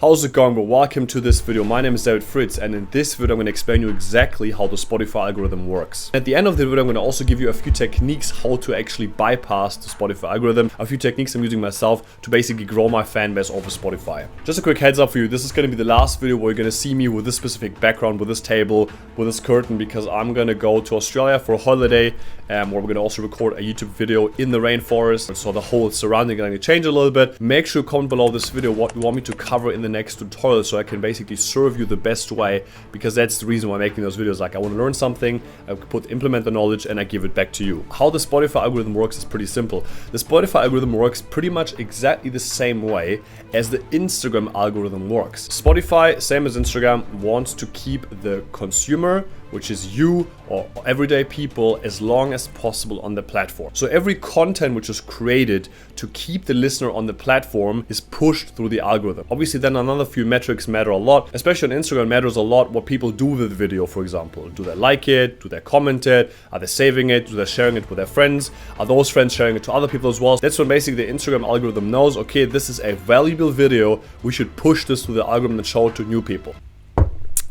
How's it going, bro? Welcome to this video. My name is David Fritz, and in this video I'm going to explain you exactly how the Spotify algorithm works. At the end of the video I'm going to also give you a few techniques how to actually bypass the Spotify algorithm, a few techniques I'm using myself to basically grow my fan base over Spotify. Just a quick heads up for you, this is going to be the last video where you're going to see me with this specific background, with this table, with this curtain, because I'm going to go to Australia for a holiday where we're going to also record a YouTube video in the rainforest, so the whole surrounding is going to change a little bit. Make sure you comment below this video what you want me to cover in the next tutorial so I can basically serve you the best way, because that's the reason why I'm making those videos. Like, I want to learn something, I implement the knowledge, and I give it back to you. How the Spotify algorithm works is pretty simple. The Spotify algorithm works pretty much exactly the same way as the Instagram algorithm works. Spotify, same as Instagram, wants to keep the consumer, which is you or everyday people, as long as possible on the platform. So every content which is created to keep the listener on the platform is pushed through the algorithm. Obviously then another few metrics matter a lot, especially on Instagram matters a lot what people do with the video, for example. Do they like it? Do they comment it? Are they saving it? Do they sharing it with their friends? Are those friends sharing it to other people as well? That's when basically the Instagram algorithm knows, okay, this is a valuable video, we should push this through the algorithm and show it to new people.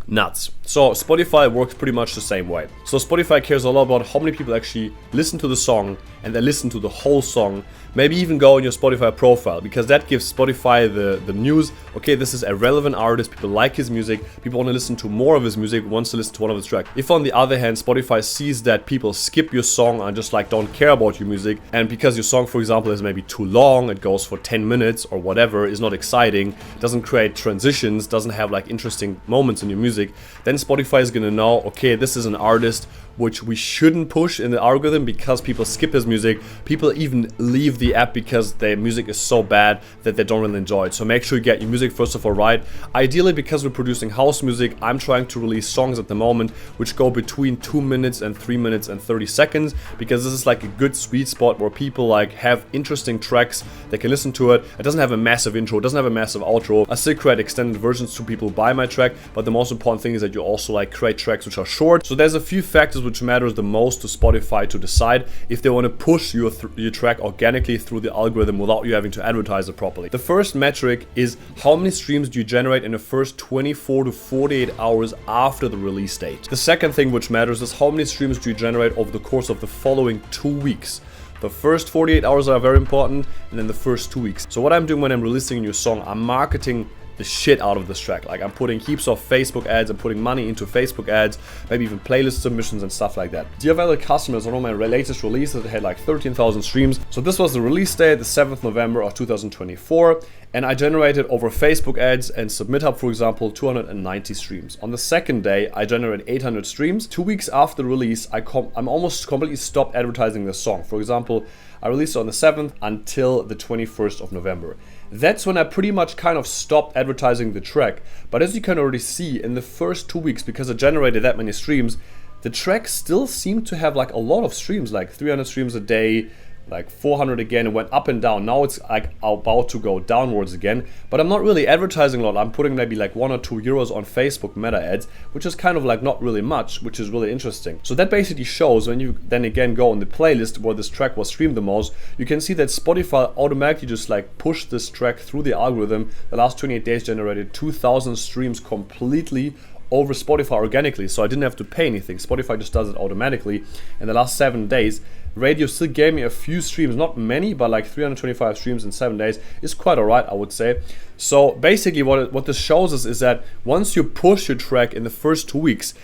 Nuts. So Spotify works pretty much the same way. So Spotify cares a lot about how many people actually listen to the song, and they listen to the whole song, maybe even go on your Spotify profile, because that gives Spotify the news, okay, this is a relevant artist, people like his music, people want to listen to more of his music, wants to listen to one of his tracks. If on the other hand Spotify sees that people skip your song and just like don't care about your music, and because your song, for example, is maybe too long, it goes for 10 minutes or whatever, is not exciting, doesn't create transitions, doesn't have like interesting moments in your music, then Spotify is gonna know, okay, this is an artist which we shouldn't push in the algorithm because people skip his music. People even leave the app because their music is so bad that they don't really enjoy it. So make sure you get your music first of all right. Ideally, because we're producing house music, I'm trying to release songs at the moment which go between 2 minutes and 3 minutes and 30 seconds, because this is like a good sweet spot where people like have interesting tracks, they can listen to it. It doesn't have a massive intro, it doesn't have a massive outro. I still create extended versions to people who buy my track, but the most important thing is that you also like create tracks which are short. So there's a few factors which matters the most to Spotify to decide if they want to push your track organically through the algorithm without you having to advertise it properly. The first metric is how many streams do you generate in the first 24 to 48 hours after the release date. The second thing which matters is how many streams do you generate over the course of the following 2 weeks. The first 48 hours are very important, and then the first 2 weeks. So what I'm doing when I'm releasing a new song, I'm marketing the shit out of this track. Like, I'm putting heaps of Facebook ads, I'm putting money into Facebook ads, maybe even playlist submissions and stuff like that. Dear valued customers, on my latest release that had like 13,000 streams. So this was the release date, the 7th November of 2024, and I generated over Facebook ads and SubmitHub, for example, 290 streams. On the second day, I generated 800 streams. 2 weeks after release, I'm almost completely stopped advertising the song. For example, I released it on the 7th until the 21st of November. That's when I pretty much kind of stopped advertising the track. But as you can already see, in the first 2 weeks, because I generated that many streams, the track still seemed to have like a lot of streams, like 300 streams a day, like 400 again. It went up and down. Now it's like about to go downwards again, but I'm not really advertising a lot. I'm putting maybe like 1 or 2 euros on Facebook meta ads, which is kind of like not really much, which is really interesting. So that basically shows, when you then again go on the playlist where this track was streamed the most, you can see that Spotify automatically just like pushed this track through the algorithm. The last 28 days generated 2,000 streams completely over Spotify organically, so I didn't have to pay anything. Spotify just does it automatically. In the last 7 days, radio still gave me a few streams, not many, but like 325 streams in 7 days is quite alright, I would say. So basically what this shows us is that once you push your track in the first 2 weeks,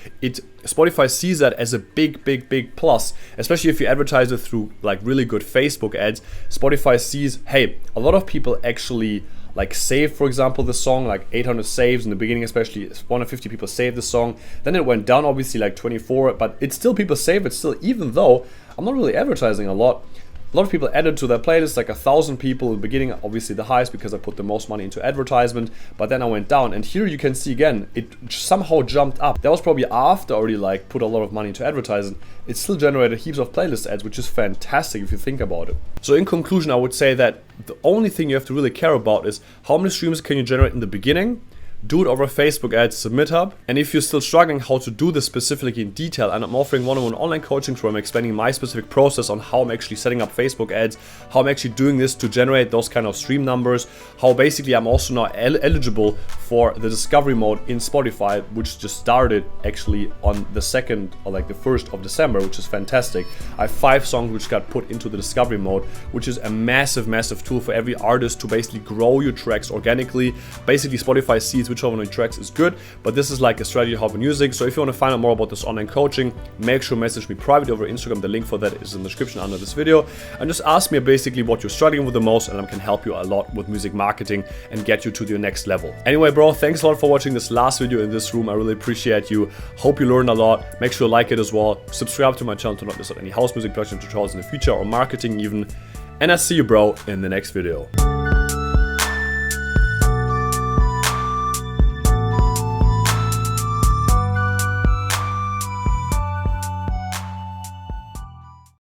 Spotify sees that as a big plus, especially if you advertise it through like really good Facebook ads. Spotify sees, hey, a lot of people actually like save, for example, the song, like 800 saves in the beginning, especially 150 people saved the song. Then it went down, obviously, like 24, but it's still, people save it still, even though I'm not really advertising a lot. A lot of people added to their playlist, like 1,000 people in the beginning, obviously the highest because I put the most money into advertisement, but then I went down, and here you can see again, it somehow jumped up. That was probably after I already like put a lot of money into advertising. It still generated heaps of playlist ads, which is fantastic if you think about it. So in conclusion, I would say that the only thing you have to really care about is how many streams can you generate in the beginning, do it over Facebook ads, Submit Hub. And if you're still struggling how to do this specifically in detail, and I'm offering one-on-one online coaching where I'm explaining my specific process on how I'm actually setting up Facebook ads, how I'm actually doing this to generate those kind of stream numbers, how basically I'm also now eligible for the discovery mode in Spotify, which just started actually on the 2nd or like the 1st of December, which is fantastic. I have 5 songs which got put into the discovery mode, which is a massive tool for every artist to basically grow your tracks organically. Basically Spotify sees which one of your tracks is good, but this is like a strategy how I've been using. So if you want to find out more about this online coaching, make sure to message me privately over Instagram. The link for that is in the description under this video, and just ask me basically what you're struggling with the most, and I can help you a lot with music marketing and get you to your next level. Anyway, bro, thanks a lot for watching this last video in this room. I really appreciate you. Hope you learned a lot. Make sure to like it as well. Subscribe to my channel to not miss out any house music production tutorials in the future or marketing even. And I'll see you, bro, in the next video.